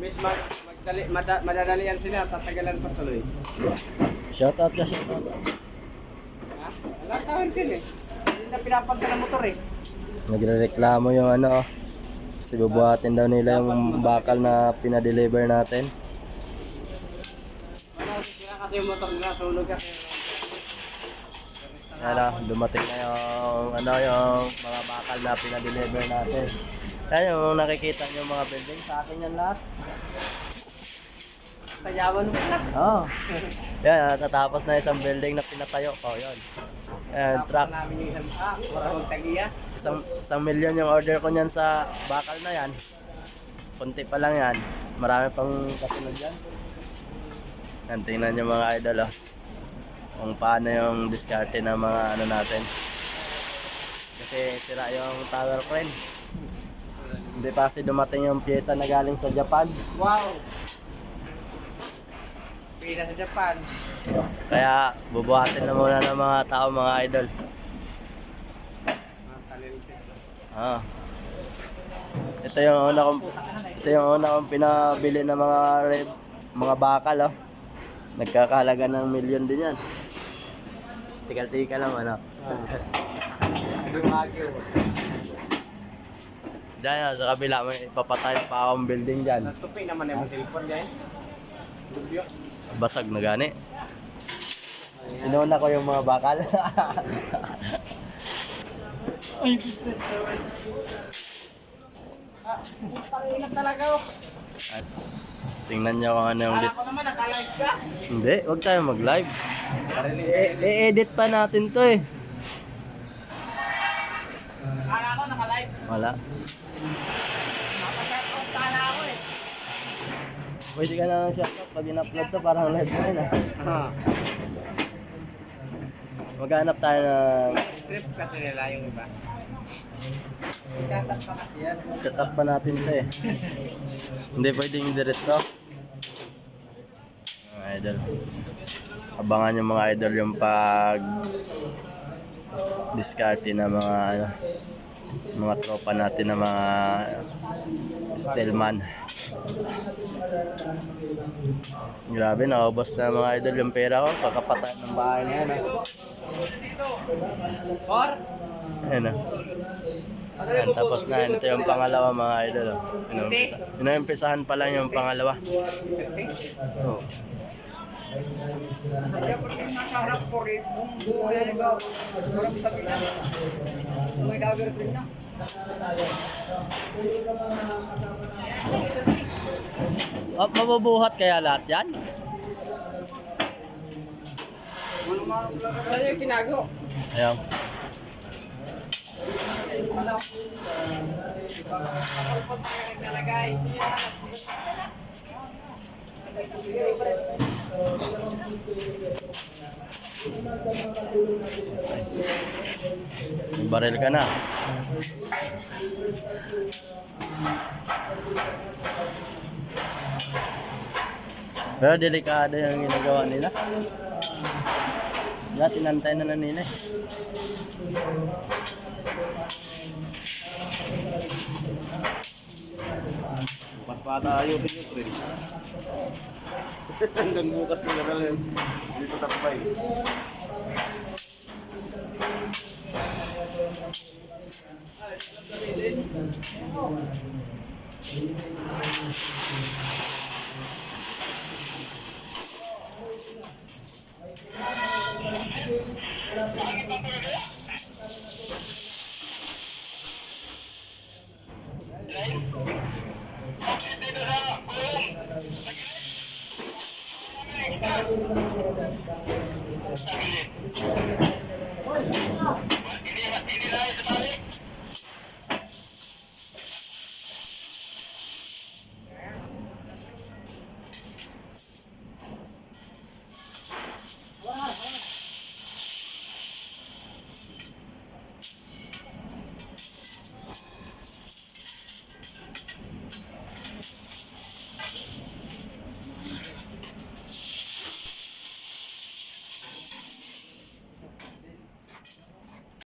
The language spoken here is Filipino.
Miss madadalian sila, tatagalan pa tuloy. Shoutout ka, shoutout. Ha? Wala tawin din eh. Hindi na pinapunta ng motor eh. Nagre-reklamo yung ano, kasi bubuhatin daw nila yung bakal na pinadeliver natin. Ano, sila kasi yung motor nila, sunog kasi. Yan na, dumating na yung, ano, yung mga bakal na pinadeliver natin. Yan yung nakikita nyo mga building, sa akin yan lahat. Tayawan mo na. Oo. Yan, tatapos na isang building na pinatayo ko, yun. Yan, truck. Namin yung isang, walang tagiya. Isang milyon yung order ko niyan sa bakal na yan. Kunti pa lang yan. Marami pang kasunod yan. Yan, tingnan nyo mga idol, oh. Kung paano yung diskarte ng mga ano natin. Kasi sira yung tower crane. Hindi pa kasi dumating yung pyesa na galing sa Japan. Wow! Pina sa Japan. Kaya bubuhatin na muna ng mga tao, mga idol. Ah. Ito yung una kong pinabili ng mga bakal, oh. Nagkakahalaga ng milyon din yan. Tika-tika lang, ano. Diyan, sa kabila, may ipapatay pa akong building dyan. Natupi naman yung cellphone dyan. Dubyo. Basag na gani. Inuna ko yung mga bakal. Ay, business naman. Putang ina talaga oh. At tingnan nyo kung ano yung Kala ko naman, naka-live ka. Hindi, huwag tayo mag-live. I-edit pa natin to eh. Kala ko, naka-live. Wala. Napasarap kala ako eh. Pwede ka na ng shoutout pag in-upload to, parang live na yun ah. Maghanap tayo ng... Script kasi nila yung iba. Ikatat pa kasi yan. Cut up pa natin to eh. Hindi pwedeng diretso. Mga idol. Abangan yung mga idol yung pag diskarte na mga tropa natin na mga stillman. Grabe, naubos na mga idol yung pera ko. Kakapatay ng bahay na yan. Or? Ayan na. Ayan, tapos na. Ito yung pangalawa mga idol. Inuumpisahan pa lang yung pangalawa. Oh. Kaya po rin nakaharap po rin. Buhay na ikaw. Marami sabi na. Buhay na agad rin na. Mabubuhat kaya lahat yan? Saan yung tinago? Ayan. Baril ka na. Pero delikado yung ginagawa nila. Dati tinantay na nila eh. Pas pa tayo piniprin. Hanggang bukas na nakalin. Dito takbay. Ini